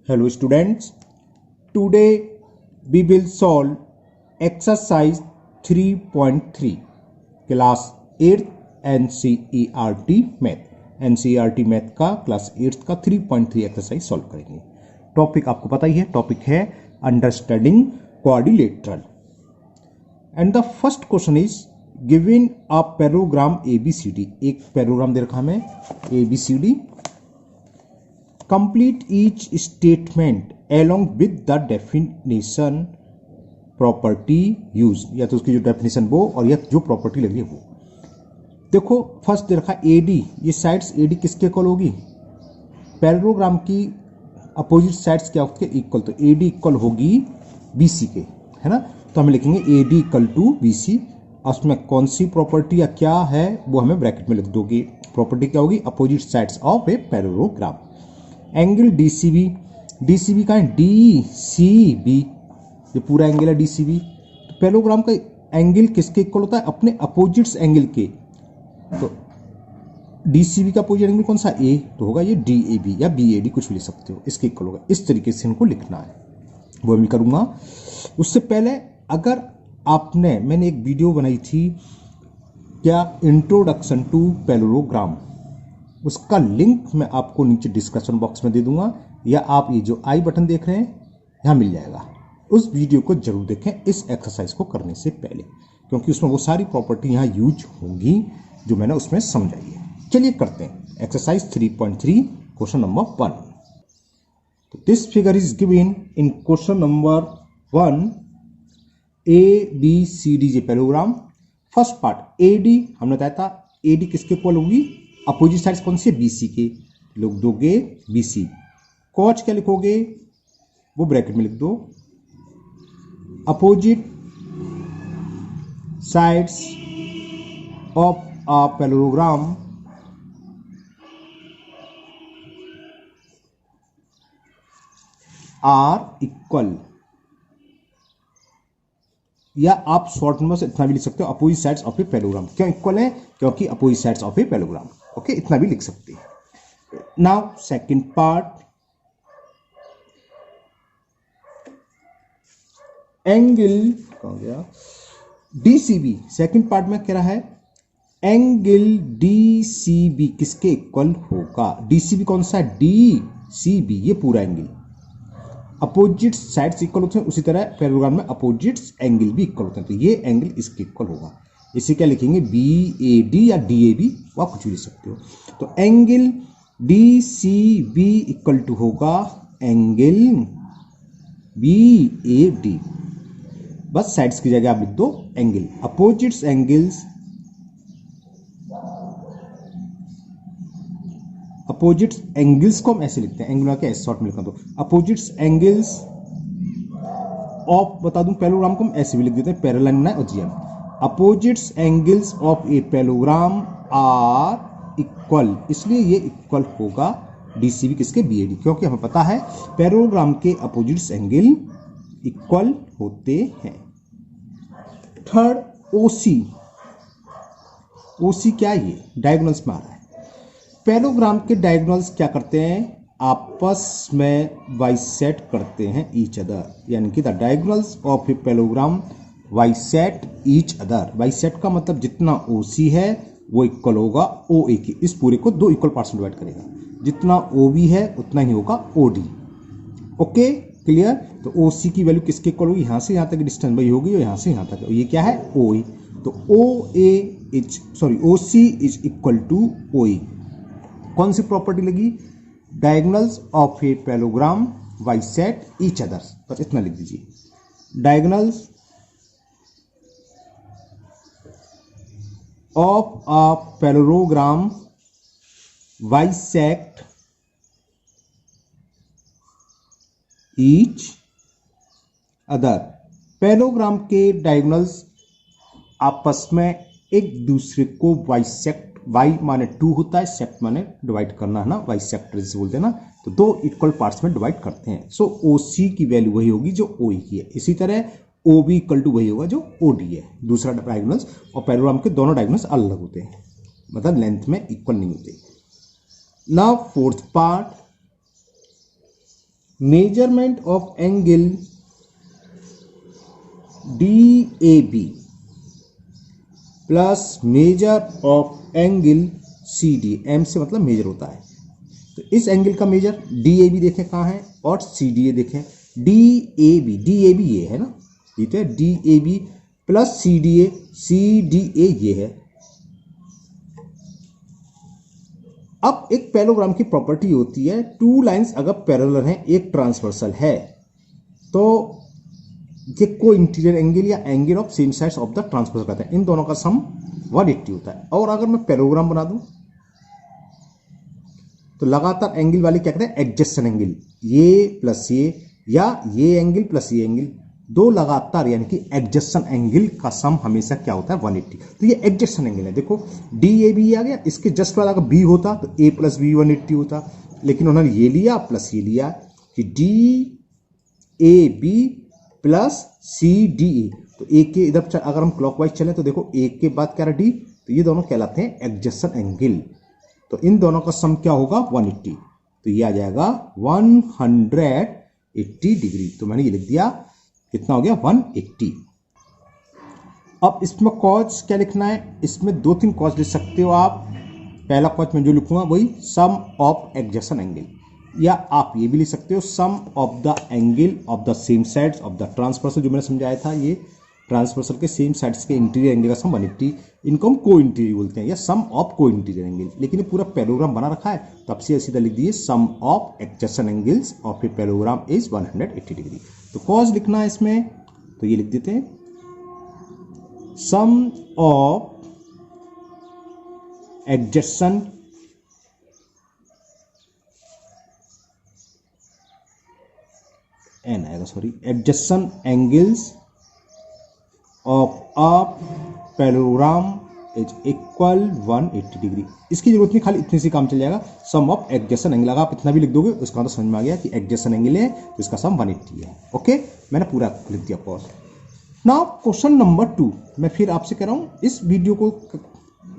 Hello students, today we will solve exercise 3.3 class 8 NCERT math. NCERT math का class 8 का 3.3 exercise solve करेंगे। Topic आपको पता ही है, टॉपिक है understanding quadrilateral and the first question is given a parallelogram ABCD। एक पैराग्राम दे रखा हमें ABCD। Complete each statement along with the definition property used, या तो उसकी जो डेफिनेशन वो और या जो प्रॉपर्टी लगी है वो। देखो फर्स्ट दे रखा AD, ये साइड्स AD किसके इक्वल होगी? पैराग्राम की अपोजिट साइड्स क्या होती है? इक्वल। तो AD इक्वल होगी BC के, है ना। तो हम लिखेंगे AD इक्वल टू BC। उसमें कौन सी प्रॉपर्टी या क्या है वो हमें ब्रैकेट में लिख दोगे। प्रॉपर्टी क्या होगी? Opposite sides of a parallelogram. Angle DCB का है DCB, ये पूरा एंगल है DCB। तो पैराग्राम का एंगल किसके इक्वल होता है? अपने अपोजिट्स एंगल के। तो DCB का अपोजिट एंगल कौन सा? A, तो होगा ये DAB या BAD, कुछ भी लिख सकते हो, इसके इक्वल होगा। इस तरीके से इनको लिखना है, वो मैं करूंगा। उससे पहले अगर मैंने एक वीडियो बनाई थी क्या, इंट्रोडक्शन टू पैराग्राम, उसका लिंक मैं आपको नीचे डिस्क्रिप्शन बॉक्स में दे दूंगा, या आप ये जो आई बटन देख रहे हैं यहाँ मिल जाएगा। उस वीडियो को जरूर देखें इस एक्सरसाइज को करने से पहले, क्योंकि उसमें वो सारी प्रॉपर्टी यहाँ यूज होंगी जो मैंने उसमें समझाई है। चलिए करते हैं एक्सरसाइज 3.3 क्वेश्चन नंबर 1। तो this figure is given in question number 1 ABCD जे पैराग्राम। फर्स्ट पार्ट AD हमने बताया था, AD किसके इक्वल होगी? अपोजिट साइड्स कौन सी है? BC के। लोग दोगे BC। कॉज क्या लिखोगे? वो ब्रैकेट में लिख दो। Opposite sides of a parallelogram are equal, या आप शॉर्ट नंबर से इतना भी लिख सकते हो, opposite sides of a parallelogram. क्यों इक्वल है? क्योंकि opposite sides of a parallelogram. Okay, इतना भी लिख सकते हैं। नाउ सेकंड पार्ट, एंगल कहाँ गया? DCB। सेकंड पार्ट में कह रहा है एंगल DCB किसके इक्वल होगा? DCB कौन सा है? DCB, ये पूरा एंगल। अपोजिट साइड्स इक्वल होते हैं, उसी तरह पैराग्राम में अपोजिट्स एंगल भी इक्वल होते हैं। तो ये एंगल इसके इक्वल होगा। इसे क्या लिखेंगे? BAD या DAB, वो आप कुछ भी लिख सकते हो। तो एंगल DCB इक्वल टू होगा एंगल BAD। बस साइड्स की जगह आप लिख दो angle. Opposites angles, opposites angles को हम ऐसे लिखते हैं, एंगल के शॉर्ट में लिखा। तो अपोजिट्स एंगल्स ऑफ, बता दूं पैराग्राम को हम ऐसे भी लिख देते हैं, पैरेलल और GM। Opposites angles of a parallelogram are equal, इसलिए ये इक्वल होगा DCB किसके? BAD, क्योंकि हमें पता है पैराग्राम के अपोजिट्स एंगल इक्वल होते हैं। थर्ड OC क्या है? ये डायगोनल्स में आ रहा है। पैराग्राम के डायगोनल्स क्या करते हैं? आपस में बाइसेट करते हैं ईच अदर, यानी कि the diagonals of a parallelogram bisect each other. Bisect का मतलब जितना OC है वो इक्वल होगा OA की। इस पूरे को दो इक्वल पार्ट्स में डिवाइड करेगा, जितना OB है उतना ही होगा OD। Okay, clear? तो OC की वैल्यू किसके इक्वल होगी? यहां से यहां तक डिस्टेंस वही होगी और यहां से यहां तक। ये क्या है? OA। तो OC is equal to OA। कौन सी प्रॉपर्टी लगी? Diagonals of a parallelogram bisect each other. बस इतना लिख दीजिए। Diagonals of a parallelogram bisect each other. Parallelogram के डायगोनल्स आपस में एक दूसरे को बाइसेक्ट, वाई माने 2 होता है, सेक्ट माने डिवाइड करना, है ना, बाइसेक्टर जिसे बोलते हैं ना। तो दो इक्वल पार्ट्स में डिवाइड करते हैं। सो OC की वैल्यू वही होगी जो OE की है। इसी तरह OB इक्वल टू वही होगा जो OD है, दूसरा डायगोनल्स। और पैराग्राम के दोनों डायगोनल्स अलग होते हैं, मतलब लेंथ में इक्वल नहीं होते। Now fourth part, measurement of angle DAB plus measure of angle CD, M से मतलब मेजर होता है, तो इस एंगल का मेजर DAB देखें कहाँ है और CDA देखें। DAB ये है ना, ये तो है DAB प्लस CDA ये है। अब एक पैरेललोग्राम की प्रॉपर्टी होती है, टू लाइंस अगर पैरेलल हैं, एक ट्रांसवर्सल है, तो ये को इंटीरियर एंगल या angle of same sides of the transversal कहते हैं। इन दोनों का सम 180 होता है। और अगर मैं पैरेललोग्राम बना दूं तो लगातार एंगल वाली क्या कहते हैं, एडजेसेंट एंगल, ये प्लस ये या ये एंगल प्लस ये एंगल, दो लगातार यानी कि एडजेसेंट एंगल का सम हमेशा क्या होता है, 180। तो ये एडजेसेंट एंगल है। देखो DAB आ गया, इसके जस्ट बाद अगर B होता तो A प्लस B 180 होता, लेकिन उन्होंने ये लिया प्लस ये लिया कि DAB प्लस CDA। तो A के इधर अगर हम क्लॉकवाइज चलें तो देखो A के बाद क्या रहा D, तो ये दोनों कहलाते हैं एडजेसेंट एंगल। तो इन दोनों का सम क्या होगा, 180। तो ये आ जाएगा 180 डिग्री। तो मैंने ये लिख दिया, कितना हो गया, 180। अब इसमें कॉज क्या लिखना है, इसमें दो तीन कॉज लिख सकते हो आप। पहला कॉज मैं जो लिखूंगा वही सम ऑफ एडजेसेंट एंगल, या आप ये भी लिख सकते हो sum of the angle of the same sides of the transversal, जो मैंने समझाया था, ये ट्रांसवर्सल के सेम साइड्स के इंटीरियर एंगल का सम 180, इनको हम को इंटीरियर बोलते हैं, या सम ऑफ को इंटीरियर एंगल। लेकिन ये पूरा पैरेललोग्राम बना रखा है, तो अब सीधा लिख दिए sum of adjacent angles of a parallelogram is 180 degree. तो कॉज लिखना है इसमें, तो ये लिख देते हैं सम ऑफ एडजेसेंट एन आएगा, sorry, adjacent angles of a parallelogram is equal 180 degree. इसकी जरूरत नहीं, खाली इतने से काम चल जाएगा। सम ऑफ एडजेसेंट एंगल, अगर आप इतना भी लिख दोगे उसका तो समझ में आ गया कि एडजेसेंट एंगल है, तो इसका सम 180 है। ओके, मैंने पूरा लिख दिया कॉस। नाउ क्वेश्चन नंबर 2, मैं फिर आपसे कह रहा हूं, इस वीडियो को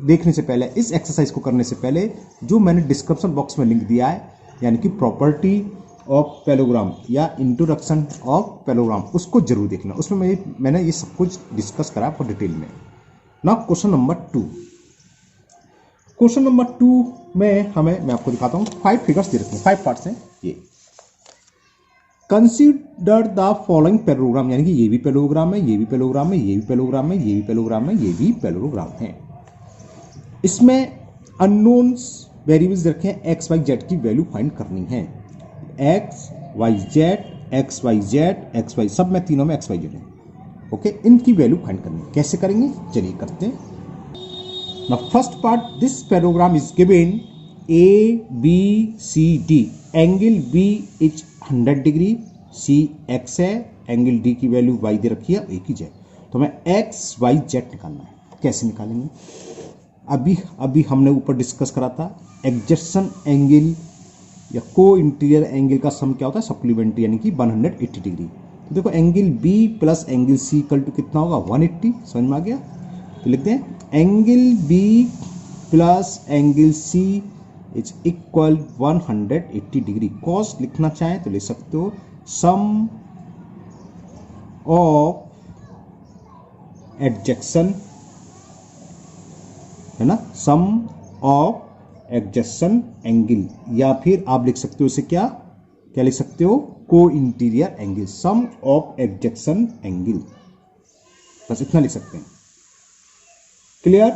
देखने से पहले, इस एक्सरसाइज को करने से पहले, जो मैंने डिस्क्रिप्शन बॉक्स में लिंक दिया है, यानी कि प्रॉपर्टी ऑफ पैरेललोग्राम या इंट्रोडक्शन ऑफ पैरेललोग्राम, उसको जरूर देखना। उसमें मैंने ये सब कुछ डिस्कस करा आपको डिटेल में। Now question number 2, question number 2 में मैं आपको दिखाता हूं, 5 फिगर्स दे रखे हैं, 5 पार्ट्स हैं ये। कंसीडर द फॉलोइंग पैरेललोग्राम, यानी कि ये भी पैरेललोग्राम है, ये भी पैरेललोग्राम है, ये भी पैरेललोग्राम है, ये भी पैरेललोग्राम है, ये भी पैरेललोग्राम है। इसमें अननोन्स वेरिएबल्स रखे हैं, एक्स वाई जेड की वैल्यू फाइंड करनी है। X y z, x y z, x y, सब में तीनों में एक्स वाई जेड है। ओके, इनकी वैल्यू फाइंड करनी है। कैसे करेंगे, चलिए करते हैं। Now first part, this parallelogram is given ABCD, angle B इज 100 डिग्री, C x है, एंगल D की वैल्यू y दे रखी है, A की जेड। तो हमें एक्स वाई जेड निकालना है। कैसे निकालेंगे, अभी हमने ऊपर डिस्कस करा था, एडजेसेंट एंगल या को इंटीरियर एंगल का सम क्या होता है, सप्लीमेंट्री, यानी कि 180 डिग्री। तो देखो angle B plus angle C equal to कितना होगा, 180। समझ में आ गया, तो लिखते हैं angle B plus angle C is equal 180 degree. Cos लिखना चाहें तो लिख सकते हो सम ऑफ एडजेसेंट, है ना, सम ऑफ एडजेसेंट एंगल, या फिर आप लिख सकते हो इसे क्या लिख सकते हो, को interior angle, sum of adjacent angle, बस इतना लिख सकते हैं। क्लियर।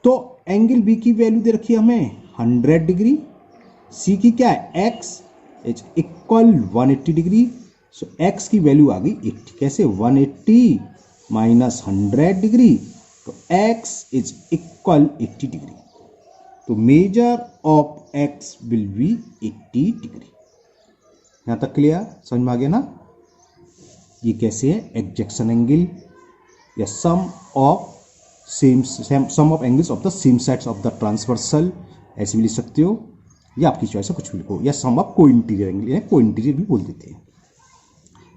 तो एंगल बी की वैल्यू दे रखी है हमें 100 डिग्री, सी की क्या है, x is equal 180 degree. So x की वैल्यू आ गई 80। कैसे, 180 माइनस 100 डिग्री, तो एक्स इज इक्वल 80 डिग्री। तो measure of x will be 80 degree. यहां तक क्लियर, समझ में आ गया ना। ये कैसे है, एडजेसेंट एंगल या sum of angles of the same sides of the transversal, ऐसे भी लिख सकते हो, या आपकी चॉइस है, कुछ भी लिखो, या सम ऑफ को इंटीरियर एंगल, या को इंटीरियर भी बोल देते हैं,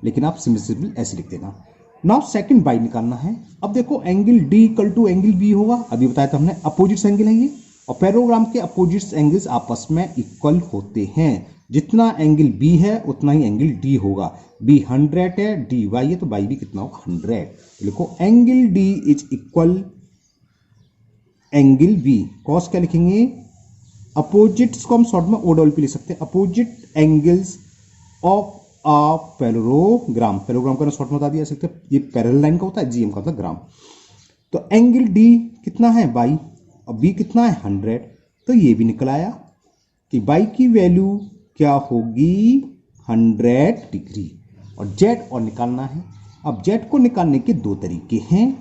लेकिन आप सिंपल ऐसे लिख देना। नाउ सेकंड बाई निकालना है। अब देखो angle D equal to angle B होगा, अभी बताया था हमने, अपोजिट एंगल है ये, और पैरेललोग्राम के अपोजिट्स एंगल्स आपस में इक्वल होते हैं। जितना एंगल बी है उतना ही एंगल डी होगा। बी 100 है, डी वाई है, तो वाई भी कितना होगा 100। तो लिखो angle D is equal angle B. Cause क्या लिखेंगे, अपोजिट्स को हम शॉर्ट में ओ डबल पी लिख सकते हैं, opposite angles of a parallelogram. Parallelogram का शॉर्ट में बता दिया सकते हैं, ये पैरेलल लाइन का होता है, जीएम का होता है ग्राम। तो एंगल डी कितना है बाई, और बी कितना है 100। तो ये भी निकल आया कि बाई की वैल्यू क्या होगी 100 डिग्री। और जेड और निकालना है। अब जेड को निकालने के दो तरीके हैं,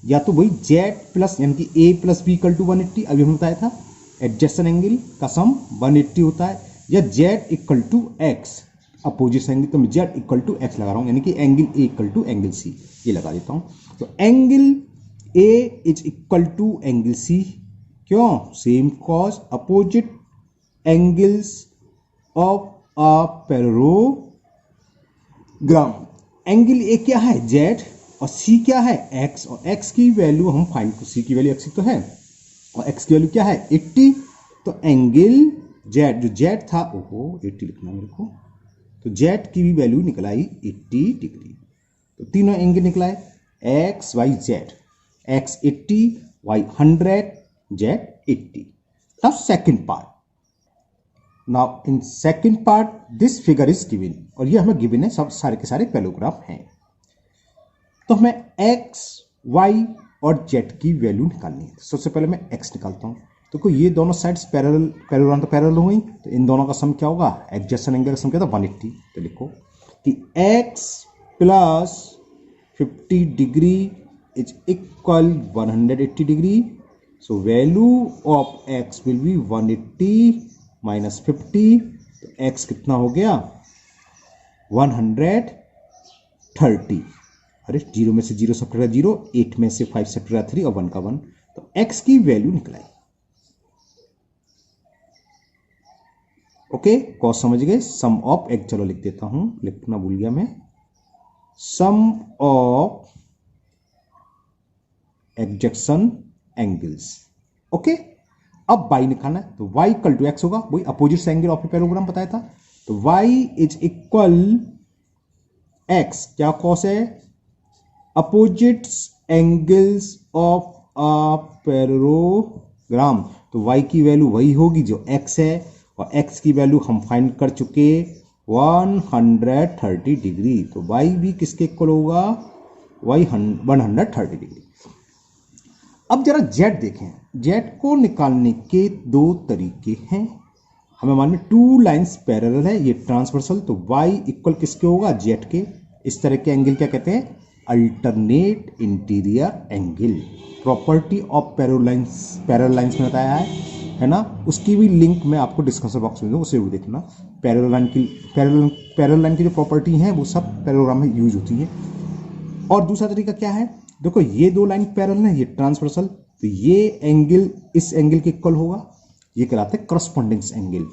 या तो वही जेड प्लस यानी कि ए प्लस बी इक्वल टू 180, अभी हमने बताया था एडजेसेंट एंगल का सम 180 होता है, या z equal to x opposite angle, तो मैं जेड इक्वल टू एक्स लगा रहा हूं, यानी कि angle A equal to angle C, ये लगा देता हूं। तो angle A is equal to angle C, क्यों, same cause opposite angles of a parallelogram. Angle A क्या है जेड, और सी क्या है एक्स, और एक्स की वैल्यू हम फाइंड, सी की वैल्यू एक्स तो है और एक्स की वैल्यू क्या है 80। तो एंगल जेड, जो जेड था ओहो 80 लिखना मेरे को, तो जेड की भी वैल्यू निकल आई 80 डिग्री। तो तीनों एंगल निकलाए x y z, x 80, y 100, z 80। Now second part, now in second part this figure is given, और ये हमें गिवन है, सब सारे के सारे पैरेललोग्राम हैं। तो हमें एक्स वाई और जेड की वैल्यू निकालनी है। सबसे पहले मैं एक्स निकालता हूं। तो ये दोनों साइड्स पैरेलल तो पैरेलल हो गई, तो इन दोनों का सम क्या होगा, एडजेसेंट एंगल का सम क्या था 180। तो लिखो कि x plus 50 degree is equal 180 degree. So value of x will be 180 minus 50। तो एक्स कितना हो गया 130। अरे जीरो में से जीरो सब कटेगा जीरो, 8 में से 5 सब कटेगा 3 और 1 का 1। तो एक्स की वैल्यू निकलाई। ओके, कॉस समझ गए। सम ऑफ एक्स, चलो लिख देता हूं, लिखना भूल गया मैं, सम ऑफ एडजेसेंट एंगल्स। ओके, अब y निकालना है, तो y इक्वल टू एक्स होगा, वही अपोजिट एंगल ऑफ पैरेललोग्राम बताया था। तो y इज इक्वल x, क्या कॉस है, opposite angles of a parallelogram. तो y की वैल्यू वही होगी जो x है, और x की वैल्यू हम फाइंड कर चुके 130 डिग्री। तो y भी किसके इक्वल होगा, y 130 डिग्री। अब जरा z देखें, z को निकालने के दो तरीके हैं। हमें मान लो टू लाइंस पैरेलल है, ये ट्रांसवर्सल, तो y इक्वल किसके होगा z के। इस तरह के एंगल क्या कहते हैं, alternate interior angle. Property of parallel lines में बताया है ना, उसकी भी लिंक मैं आपको डिस्क्रिप्शन बॉक्स में दूंगा, उसे जरूर देखना। पैरेलल लाइन की जो प्रॉपर्टी हैं वो सब पैरेललोग्राम में यूज होती है। और दूसरा तरीका क्या है, देखो ये दो लाइन पैरेलल है, ये ट्रांसवर्सल, तो ये एंगल इस एंगल के इक्वल होगा, ये कहलाता है करस्पॉन्डिंग एंगल,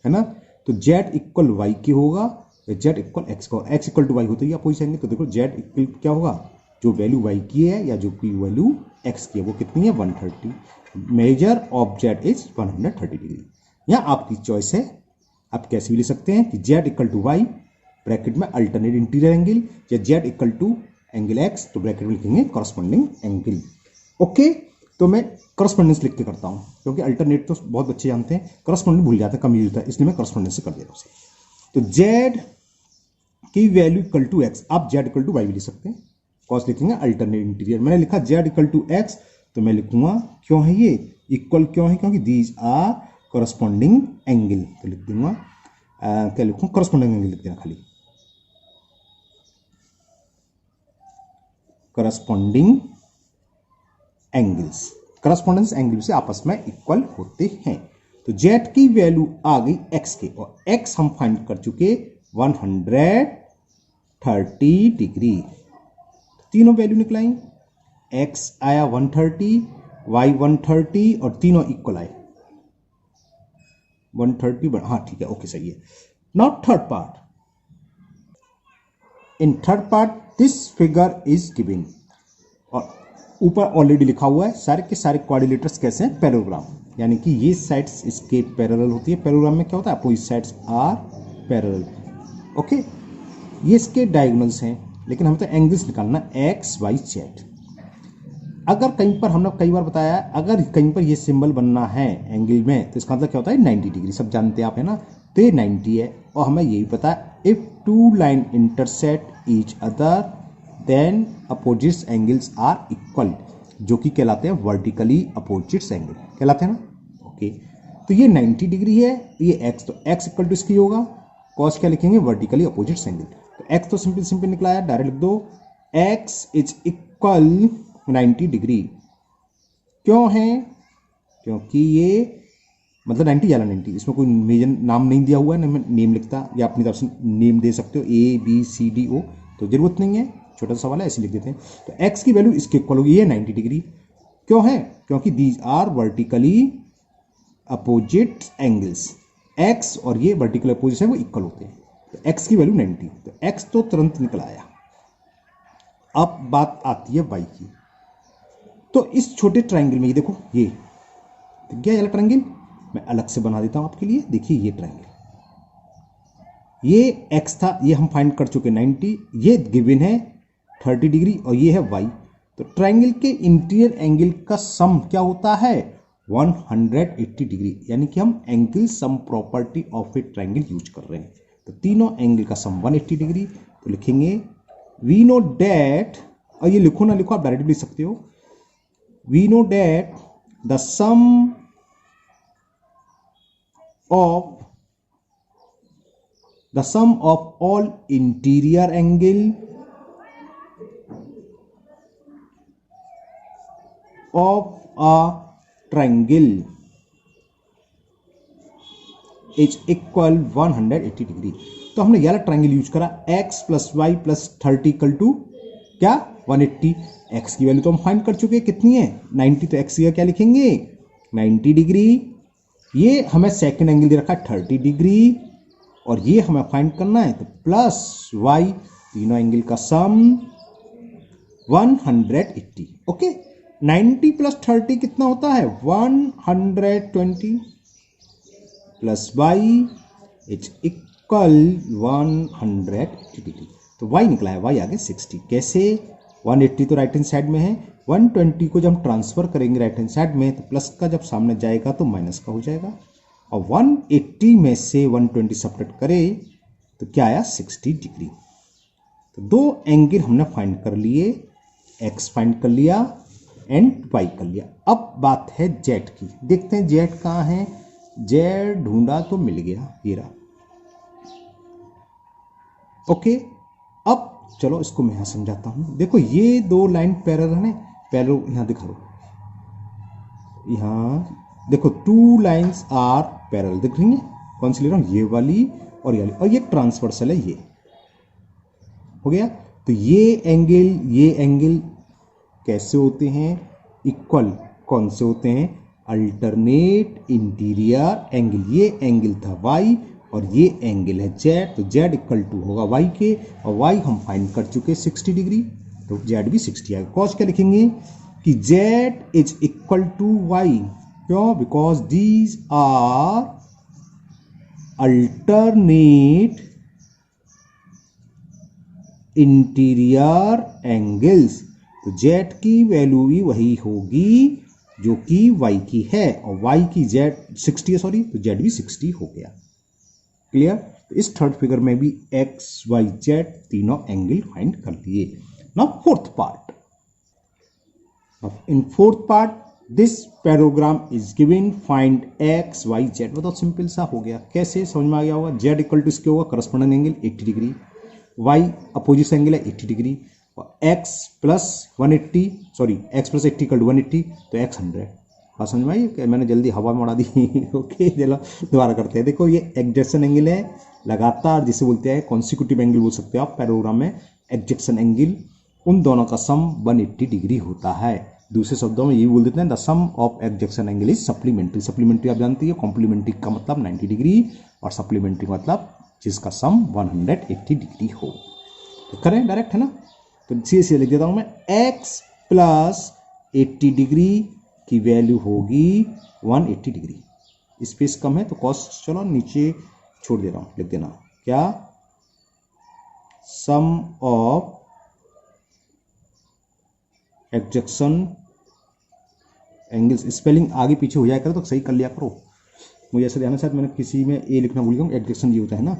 है ना। तो z इक्वल वाई की होगा, z इक्वल एक्स का, x इक्वल टू वाई होता है अपोजिट एंगल। तो देखो z इक्वल क्या होगा, जो वैल्यू y की है या जो की वैल्यू x की है वो कितनी है 130। Measure of z is 130 degree. यहाँ आपकी चॉइस है, आप कैसे भी ले सकते हैं कि z equal to y bracket में अल्टरनेट इंटीरियर एंगल, या z equal to angle x, तो ब्रैकेट में लिखेंगे करस्पॉन्डिंग एंगल। ओके, तो मैं करस्पॉन्डेंस लिख के करता हूं, क्योंकि अल्टरनेट तो बहुत बच्चे जानते हैं, करस्पॉन्डेंस भूल जाते हैं, कम यूज होता है, इसलिए मैं करस्पॉन्डेंस से कर दे रहा हूं उसे। तो z की वैल्यू इक्वल टू x, आप z इक्वल टू वाई भी लिख सकते हैं, कॉस लिखेंगे अल्टरनेट इंटीरियर। मैंने लिखा z इक्वल टू x, तो मैं लिखूंगा क्यों है ये इक्वल, क्यों है, क्योंकि दीज आर करस्पॉन्डिंग एंगल। तो लिख दूंगा क्या लिखूं, करस्पॉन्डिंग एंगल लिख देना खाली, करस्पॉन्डिंग एंगल्स, करस्पॉन्डेंस एंगल से आपस में इक्वल होते हैं। तो z की वैल्यू आ गई x के, और x हम फाइंड कर चुके 130 डिग्री। तीनों वैल्यू निकलाई, x आया 130, y 130, और तीनों इक्वल आए 130। हाँ ठीक है, ओके सही है। Now third part, in third part this figure is given, और ऊपर ऑलरेडी लिखा हुआ है सारे के सारे क्वाड्रिलेटर्स कैसे हैं पैरेललोग्राम। यानी कि ये साइड्स इसके पैरेलल होती है। पैरेललोग्राम में क्या होता है, opposite sides are parallel. Okay, ये इसके डायगोनल्स हैं, लेकिन हमें तो एंगल्स निकालना एक्स वाई जेड। अगर कहीं पर हमने कई बार बताया, अगर कहीं पर ये सिंबल बनना है एंगल में तो इसका मतलब क्या होता है 90 डिग्री, सब जानते हैं आप, है ना। तो ये 90 है, और हमें ये भी पता है if two line intersect each other then opposites angles are equal, जो कि कहलाते हैं वर्टिकली अपोजिट्स एंगल कहलाते हैं ना। ओके, तो ये 90 डिग्री है, ये एक्स, तो एक्स इक्वल टू इसकी होगा कॉस, क्या लिखेंगे वर्टिकली अपोजिट्स एंगल। तो एक्स तो सिंपल सिंपल निकला है, डायरेक्ट लिख दो एक्स इज इक्वल 90 डिग्री। क्यों है, क्योंकि ये मतलब 90 या 90, इसमें कोई मेजर नाम नहीं दिया हुआ है, मैं नेम लिखता, या अपनी तरफ से नेम दे सकते हो ए बी सी डी ओ, तो जरूरत नहीं है, छोटा सा सवाल है ऐसे लिख देते हैं। तो एक्स की वैल्यू इसके इक्वल होगी, ये 90 डिग्री। क्यों है, क्योंकि these are vertically opposite angles, x और ये वर्टिकल अपोजिट है वो इक्वल होते हैं। तो एक्स की वैल्यू 90, तो एक्स तो तुरंत निकल आया। अब बात आती है वाई की। तो इस छोटे ट्रायंगल में ये देखो, ये दिख गया वाला ट्रायंगल, मैं अलग से बना देता हूं आपके लिए। देखिए ये ट्रायंगल, ये एक्स था, ये हम फाइंड कर चुके 90, ये गिवन है 30 डिग्री, और ये है वाई। तो ट्रायंगल के इंटीरियर एंगल का सम क्या होता है 180 डिग्री, यानी कि हम angle sum property of A triangle use कर रहे हैं। तो तीनों एंगल का सम 180 डिग्री। तो लिखेंगे वी नो डैट, और ये लिखो ना लिखो, आप डायरेक्ट लिख सकते हो, we know that the sum of all interior angle of a triangle is equal 180 degree. तो हमने ये वाला ट्रायंगल यूज करा, x plus y plus 30 equal to क्या 180। x की वैल्यू तो हम फाइंड कर चुके हैं, कितनी है 90, तो x का क्या लिखेंगे 90 डिग्री। ये हमें सेकंड एंगल दे रखा है 30 डिग्री, और ये हमें फाइंड करना है, तो प्लस वाई, तीनों एंगल का सम 180। ओके, 90 प्लस 30 कितना होता है 120, plus y is equal 180 degree. तो वाई निकला है, वाई आगे 60। कैसे, 180 तो राइट हैंड साइड में है, 120 को जब हम ट्रांसफर करेंगे राइट हैंड साइड में, तो प्लस का जब सामने जाएगा तो माइनस का हो जाएगा, और 180 में से 120 सब्ट्रैक्ट करे तो क्या आया 60 डिग्री। तो दो एंगल हमने फाइंड कर लिए, एक्स फाइंड कर लिया एंड वाई कर लिया। अब बात है जेड की, देखते हैं जेड कहाँ है। जेड ढूंढा तो मिल गया, ये रहा। ओके, अब चलो इसको मैं यहां समझाता हूं। देखो ये दो लाइन पैरेलल है, पैरेलल यहां दिखा दो, यहां देखो टू लाइंस आर पैरेलल दिख रही है, कौन सी ले रहा हूं, ये वाली और ये वाली, और ये ट्रांसवर्सल है, ये हो गया। तो ये एंगल कैसे होते हैं इक्वल, कौन से होते हैं अल्टरनेट इंटीरियर एंगल। ये एंगल था वाई और ये एंगल है जेड, तो जेड इक्वल टू होगा वाई के, और वाई हम फाइंड कर चुके 60 डिग्री, तो जेड भी 60 आएगा। कॉस क्या लिखेंगे कि z is equal to y, क्यों, because these are alternate interior angles. तो जेड की वैल्यू भी वही होगी जो कि वाई की है, और वाई की जेड 60 है, सॉरी, तो जेड भी 60 हो गया। क्लियर। तो इस थर्ड फिगर में भी एक्स वाई जेड तीनों एंगल फाइंड कर लिए। Now fourth part, in fourth part this parallelogram is given, find x y z. बताओ, सिंपल सा हो गया, कैसे समझ में आ गया होगा। जेड इक्वल टू इसके होगा corresponding angle 80 degree, y opposite angle है 80 डिग्री, और x plus 180, sorry x plus 80 equal to 180, तो एक्स 100। बात समझ में आई कि मैंने जल्दी हवा में उड़ा दी। ओके, चलो दोबारा करते हैं। देखो ये एडजेक्शन एंगल है, लगातार जिसे बोलते हैं कॉन्सिक्यूटिव एंगल बोल सकते हो आप पैराग्राम में, एडजेक्शन एंगल, उन दोनों का सम 180 डिग्री होता है। दूसरे शब्दों में ये बोल देते हैं द सम ऑफ एडजेक्शन एंगल इज सप्लीमेंट्री। सप्लीमेंट्री आप जानती है, कॉम्प्लीमेंट्री का मतलब 90 डिग्री और सप्लीमेंट्री मतलब जिसका सम 180 डिग्री हो। तो करें डायरेक्ट, है ना। तो सीधे सीधे लिख देता हूं मैं, एक्स प्लस 80 डिग्री की वैल्यू होगी 180 डिग्री। स्पेस कम है तो कॉस चलो नीचे छोड़ दे रहा हूं, लिख देना क्या, सम ऑफ एडजक्शन एंगल्स। स्पेलिंग आगे पीछे हो जाया करो तो सही कर लिया करो। मुझे ऐसा ध्यान है, शायद मैंने किसी में ए लिखना भूल गया, एडजक्शन ये होता है ना,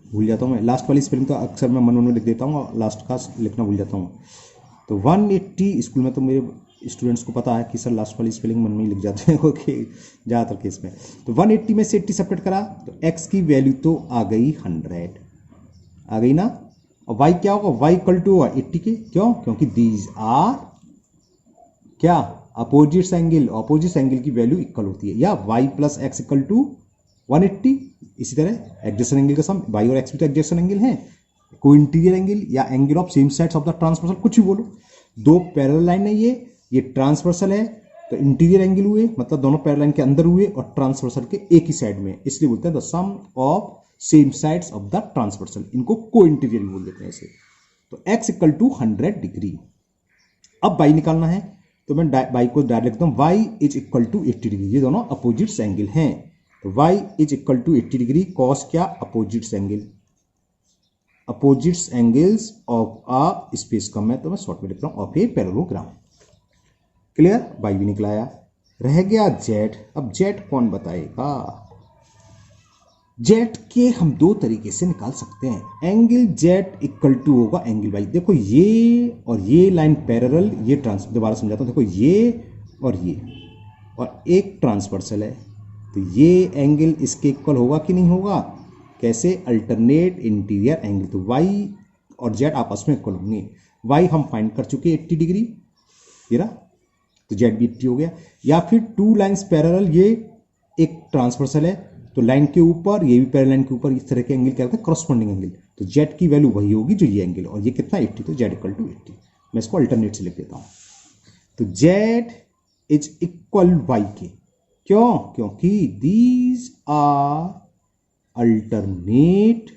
भूल जाता हूँ मैं। लास्ट वाली स्पेलिंग तो अक्सर मैं मन में लिख देता हूँ और लास्ट का लिखना भूल जाता हूँ। तो 180 स्कूल में तो मेरे स्टूडेंट्स को पता है कि सर लास्ट वाली स्पेलिंग मन में ही लिख जाते हैं ओके, ज़्यादातर केस में। तो 180 में से 80 सेपरेट करा तो x की वैल्यू तो आ गई 100, आ गई ना। और y क्या होगा, y इक्वल टू 80 के, क्यों, क्योंकि दीज आर क्या, अपोजिट्स एंगल, अपोजिट एंगल की वैल्यू इक्वल होती है। या y plus x equal to 180। इसी तरह एडजेसेंट एंगल का सम, y और x भी तो एडजेसेंट एंगल है, को इंटीरियर एंगल या angle of same sides of the transversal, कुछ भी बोलो। दो पैरेलल लाइन है, ये ट्रांसवर्सल है तो इंटीरियर एंगल हुए, मतलब दोनों पैरेलल लाइन के अंदर हुए और ट्रांसवर्सल के एक ही साइड में, इसलिए बोलते हैं the sum of same sides of the transversal. इनको को इंटीरियर भी बोल देते हैं ऐसे। तो x इक्वल टू 100 डिग्री। अब y निकालना है तो मैं y को डायरेक्ट लिखता हूं, y is equal to 80 degree. ये दोनों अपोजिट्स एंगल हैं तो y is equal to 80 degree, cause क्या, opposites angle, opposites angles of a space कम है तो मैं शॉर्ट में लिख रहा हूं of a parallelogram. Clear, y भी निकलाया, रह गया z। अब z कौन बताएगा, z के हम दो तरीके से निकाल सकते हैं। एंगल z इक्वल टू होगा एंगल y। देखो ये और ये लाइन पैरेलल, ये दोबारा समझाता हूं, देखो ये और एक ट्रांसवर्सल है तो ये एंगल इसके इक्वल होगा कि नहीं होगा, कैसे, अल्टरनेट इंटीरियर एंगल। तो y और z आपस में इक्वल होंगे। y हम फाइंड कर चुके 80 डिग्री, ये रहा, तो z भी 80 हो गया। या फिर टू लाइंस पैरेलल, ये एक ट्रांसवर्सल है तो लाइन के ऊपर, ये भी पैरेलल लाइन के ऊपर, इस तरह के एंगल क्या होता है, करस्पॉन्डिंग एंगल। तो z की वैल्यू वही होगी जो ये एंगल, और ये कितना 80, तो z इक्वल टू 80। मैं इसको अल्टरनेट से लिख देता हूं। तो z इज इक्वल y के, क्यों, क्योंकि these are alternate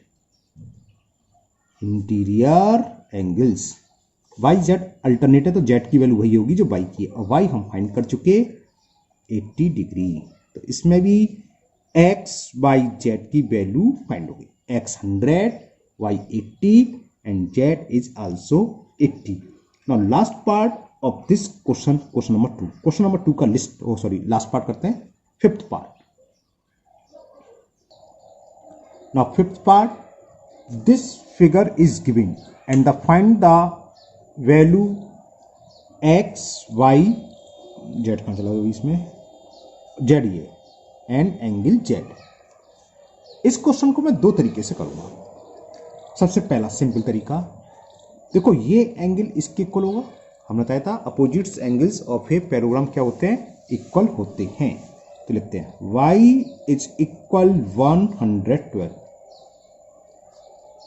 interior angles. Y z alternate है तो जेड की वैल्यू वही होगी जो वाई की है, और वाई हम फाइंड कर चुके 80 डिग्री। तो इसमें भी एक्स वाई जेड की वैल्यू फाइंड होगी, x 100, y 80 and z is also 80। Now last part of this question, question number 2 का लिस्ट, लास्ट पार्ट करते हैं, fifth part. Now fifth part, this figure is given and find the value x, y, z कहाँ चला गया इसमें, z ये and angle z। इस question को मैं दो तरीके से करूंगा। सबसे पहला सिंपल तरीका, देखो ये एंगल इसके इक्वल होगा, हमने बताया था opposites angles of a parallelogram क्या होते हैं, इक्वल होते हैं। तो लिखते हैं y इज इक्वल 112,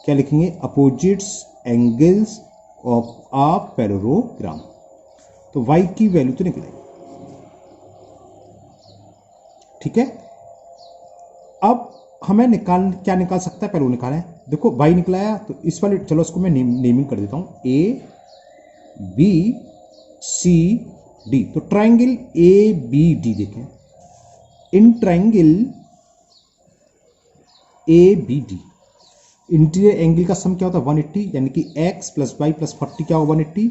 क्या लिखेंगे, opposites angles of a parallelogram. तो y की वैल्यू तो निकलेगी, ठीक है। अब हमें क्या निकाल सकता है, पहले वो निकालें। देखो y निकलाया तो इस वाले, चलो इसको मैं नेमिंग कर देता हूं, ए बी सी डी। तो ट्राइंगल ए बी डी देखें, इन triangle A B D interior angle का सम क्या होता है 180, यानी कि x प्लस वाई प्लस 40 क्या होगा 180,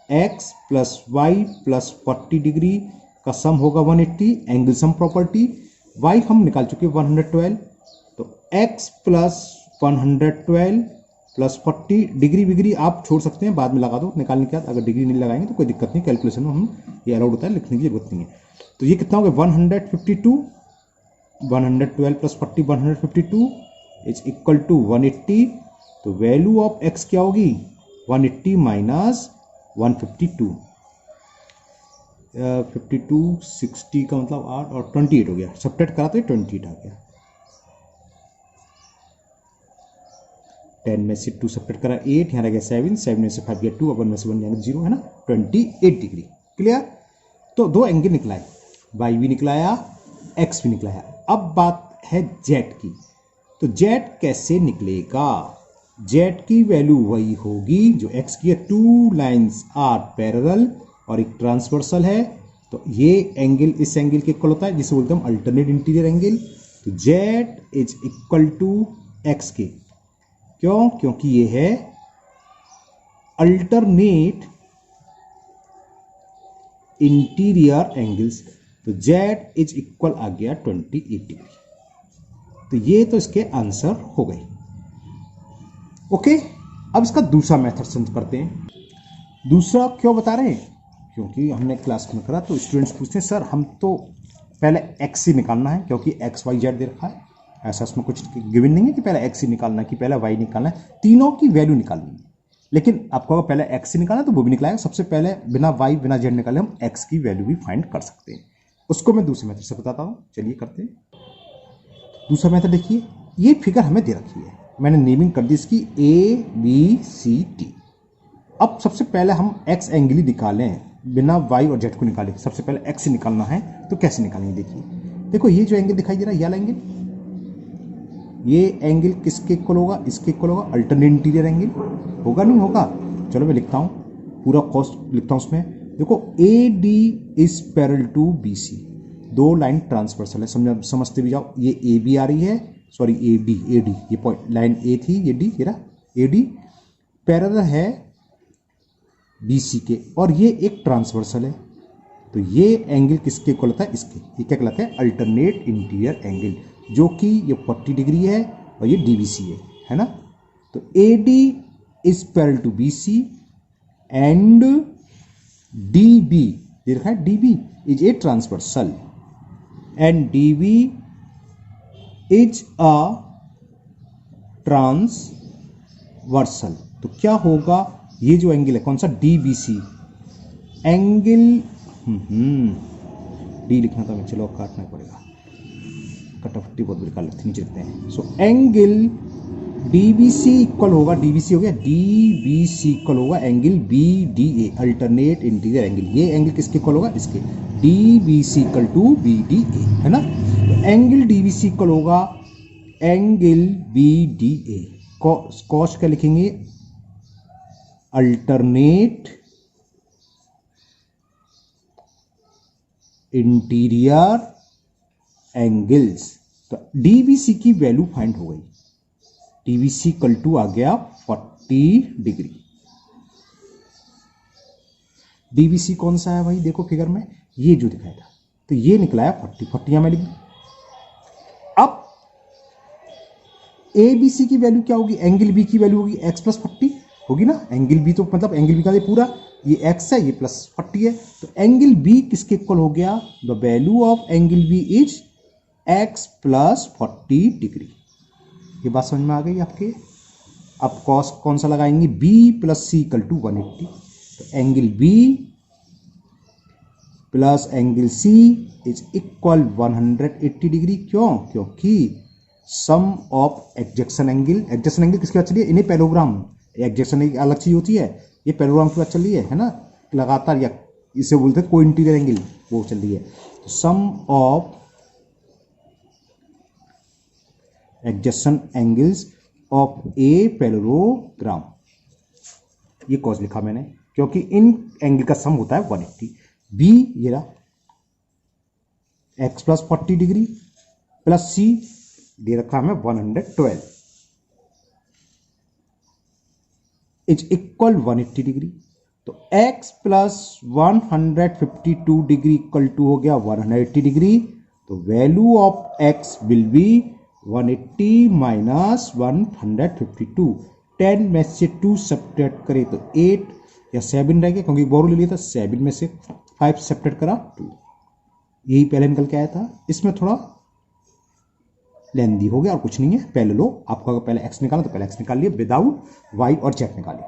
x plus y plus 40 degree का सम होगा 180, एंगल सम प्रॉपर्टी। y हम निकाल चुके 112, तो x प्लस 112 प्लस 40, डिग्री आप छोड़ सकते हैं, बाद में लगा दो निकालने के बाद, अगर डिग्री नहीं लगाएंगे तो कोई दिक्कत नहीं, कैलकुलेशन में हम ये अलाउड होता है, लिखने की जरूरत नहीं है। तो ये कितना हो गया 152, 112 प्लस 40 152 इज इक्वल टू 180। तो वैल्यू ऑफ x क्या होगी 180 माइनस 152, 52 60 का मतलब 8 और 28 हो गया, सब्ट्रैक्ट करा तो 28 आ गया, 10 में से 2 सब्ट्रैक्ट करा 8, यहाँ रह गया 7, 7 में से 5 गया 2, अब 1 में से 1 यानी 0 है ना, 28 डिग्री। क्लियर। तो दो एंगल निकलाए, y भी निकलाया, x भी निकलाया। अब बात है z की, तो z कैसे निकलेगा, z की वैल्यू वही होगी जो x की है, टू लाइंस आर पैरेलल और एक ट्रांसवर्सल है, तो ये एंगल इस एंगल के इक्वल होता है जिसे बोलते हैं हम अल्टरनेट इंटीरियर एंगल। तो z is equal to x के, क्यों? क्योंकि ये है अल्टरनेट इंटीरियर एंगल्स। तो z इज इक्वल आ गया 28 डिग्री। तो ये तो इसके आंसर हो गए। ओके, अब इसका दूसरा मेथड समझ करते हैं। दूसरा क्यों बता रहे हैं? क्योंकि हमने क्लास में करा तो स्टूडेंट्स पूछते हैं सर हम तो पहले x ही निकालना है क्योंकि x y z दे रखा है। ऐसा इसमें कुछ गिवन नहीं है कि पहले x ही निकालना है कि पहले y निकालना है, तीनों की वैल्यू निकालनी है। लेकिन आपको अगर पहले x ही निकालना है तो वो भी निकलाएगा। सबसे पहले बिना y बिना z निकाले हम x की वैल्यू भी फाइंड कर सकते हैं। उसको मैं दूसरे मेथड से बताता हूँ, चलिए करते हैं। दूसरा मेथड देखिए, ये फिगर हमें दे रखी है, मैंने नेमिंग कर दी इसकी ABCD। अब सबसे पहले हम x एंगल ही निकालें बिना y और z को निकाले। सबसे पहले x ही निकालना है तो कैसे निकालेंगे? देखिए, देखो ये जो एंगल दिखाई दे रहा है, ये एंगल, ये एंगल किसके इक्वल होगा? इसके इक्वल होगा। अल्टरनेट इंटीरियर एंगल होगा, नहीं होगा? चलो मैं लिखता हूँ, पूरा कॉस्ट लिखता हूँ उसमें। देखो AD is parallel to BC, दो लाइन ट्रांसवर्सल है, समझते भी जाओ। ये AB आ रही है, सॉरी AD, ये पॉइंट लाइन A थी, ये D, ये रहा AD पैरेलल है BC के, और ये एक ट्रांसवर्सल है। तो ये एंगल किसके इक्वल होता है? इसके। ये क्या कहलाता है? अल्टरनेट इंटीरियर एंगल, जो कि ये 40 डिग्री है और ये DBC है ना। तो AD is parallel to BC and DB, दे रखा है DB is a transversal and DB is a transversal. तो क्या होगा? ये जो एंगल है कौन सा? DBC एंगल, डी लिखना था मैं, चलो काटना पड़ेगा, कटाफट्टी बहुत बड़ी काट नीचे लिखते हैं। सो एंगल DBC इक्वल होगा, DBC हो गया, DBC इक्वल होगा angle BDA, alternate interior angle. ये एंगल किसके इक्वल होगा? इसके। DBC इक्वल टू BDA, है ना। तो एंगल DBC इक्वल होगा एंगल BDA। कॉस क्या लिखेंगे? Alternate interior angles. तो DBC की वैल्यू फाइंड हो गई, DBC इक्वल टू आ गया 40 डिग्री। DBC कौन सा है भाई? देखो फिगर में ये जो दिखाया था, तो ये निकला है 40 यहां में लिख। अब ABC की वैल्यू क्या होगी? एंगल B की वैल्यू होगी x प्लस 40 होगी ना। एंगल B तो मतलब एंगल B का ये पूरा, ये x है, ये प्लस 40 है। तो एंगल B किसके इक्वल हो गया? The value of angle B is x plus 40 degree. ये बात समझ में आ गई आपके? अब कॉस कौन सा लगाएंगे? B plus C equal to 180। तो angle B plus angle C is equal 180 degree. क्यों? क्योंकि सम ऑफ एडजेक्शन एंगल, एडजेक्शन एंगल किसके बाद चलिए? इन्हें पैरोग्राम, एडजेक्शन एक अलग चीज होती है, ये पैरोग्राम के बाद चल रही है ना लगातार, या इसे बोलते हैं को इंटीरियर एंगल, वो चल रही है। तो सम ऑफ एडजेक्शन एंगल्स ऑफ ए पैरेललोग्राम, ये कॉज लिखा मैंने क्योंकि इन एंगल का सम होता है 180। बी ये रहा x plus 40 degree plus C दे रखा हमें 112 इज इक्वल 180 डिग्री। तो x plus 152 degree equal to हो गया 180 डिग्री। तो value of x will be 180 minus 152। 10 में से 2 सब्ट्रैक्ट करें तो 8 या 7 रह गया, क्योंकि बोरो ले लिया था। 7 में से 5 सब्ट्रैक्ट करा 2, यही पहले निकल के आया था। इसमें थोड़ा लेंदी हो गया और कुछ नहीं है। पहले लो, आपको अगर पहले x निकाला तो पहले x निकाल लिया, विदाउट y और z निकाले।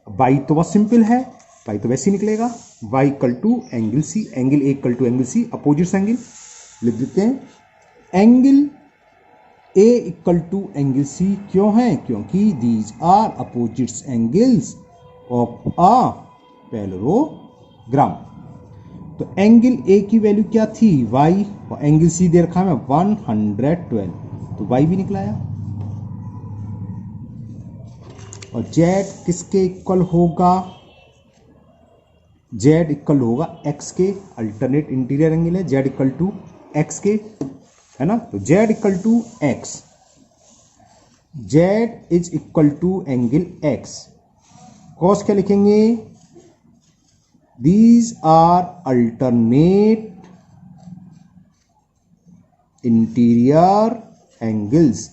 y तो बहुत सिंपल है, y तो वैसे ही निकलेगा, y equal to angle C, angle A equal to angle C, opposite angle लिख देते हैं। Angle A equal to angle C क्यों है? क्योंकि these are opposites angles of a parallelogram. तो एंगल A की वैल्यू क्या थी? y, और एंगल C दे रखा है 112, तो y भी निकलाया। और z किसके इक्वल होगा? जेड इक्वल होगा एक्स के, अल्टरनेट इंटीरियर एंगल है, जेड इक्वल टू एक्स के, है ना। तो z equal to x, z is equal to angle x, cause क्या लिखेंगे, these are alternate interior angles.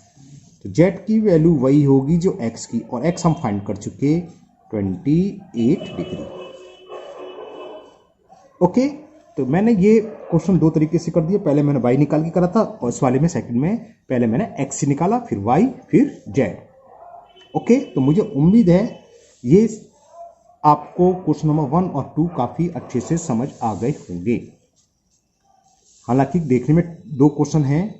तो जेड की वैल्यू वही होगी जो एक्स की, और एक्स हम फाइंड कर चुके 28 डिग्री। ओके, तो मैंने ये क्वेश्चन दो तरीके से कर दिया, पहले मैंने वाई निकाल के करा था, और इस वाले में सेकंड में पहले मैंने एक्स निकाला, फिर वाई, फिर जेड। ओके, तो मुझे उम्मीद है ये आपको क्वेश्चन नंबर 1 और 2 काफी अच्छे से समझ आ गए होंगे। हालांकि देखने में 2 क्वेश्चन हैं,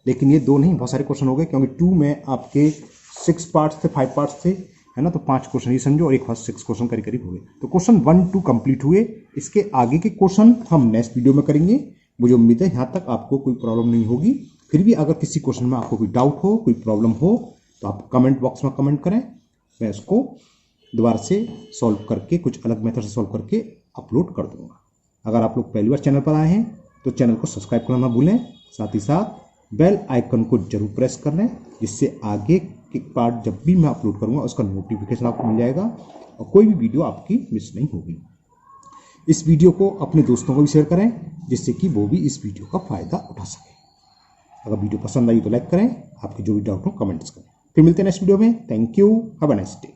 लेकिन ये 2 नहीं, बहुत सारे क्वेश्चन हो गए, क्योंकि 2 में आपके 6 पार्ट्स थे, 5 पार्ट्स थे, है ना। तो 5 क्वेश्चन ये समझो, और एक फर्स्ट 6 क्वेश्चन करीब करीब हो गए। तो क्वेश्चन 1, 2 कंप्लीट हुए। इसके आगे के क्वेश्चन हम नेक्स्ट वीडियो में करेंगे। मुझे उम्मीद है यहाँ तक आपको कोई प्रॉब्लम नहीं होगी। फिर भी अगर किसी क्वेश्चन में आपको कोई डाउट हो, कोई प्रॉब्लम हो, तो आप कमेंट बॉक्स में कमेंट करें, मैं उसको दोबारा से सॉल्व करके, कुछ अलग मेथड से सॉल्व करके अपलोड कर दूंगा। अगर आप लोग पहली बार चैनल पर आए हैं तो चैनल को सब्सक्राइब करना ना भूलें, साथ ही साथ बेल आइकन को जरूर प्रेस कर लें, जिससे आगे के पार्ट जब भी मैं अपलोड करूंगा उसका नोटिफिकेशन आपको मिल जाएगा और कोई भी वीडियो आपकी मिस नहीं होगी। इस वीडियो को अपने दोस्तों को भी शेयर करें, जिससे कि वो भी इस वीडियो का फायदा उठा सकें। अगर वीडियो पसंद आई तो लाइक करें, आपके जो भी डाउट हो कमेंट्स करें। फिर मिलते हैं नेक्स्ट वीडियो में। Thank you, have a nice day.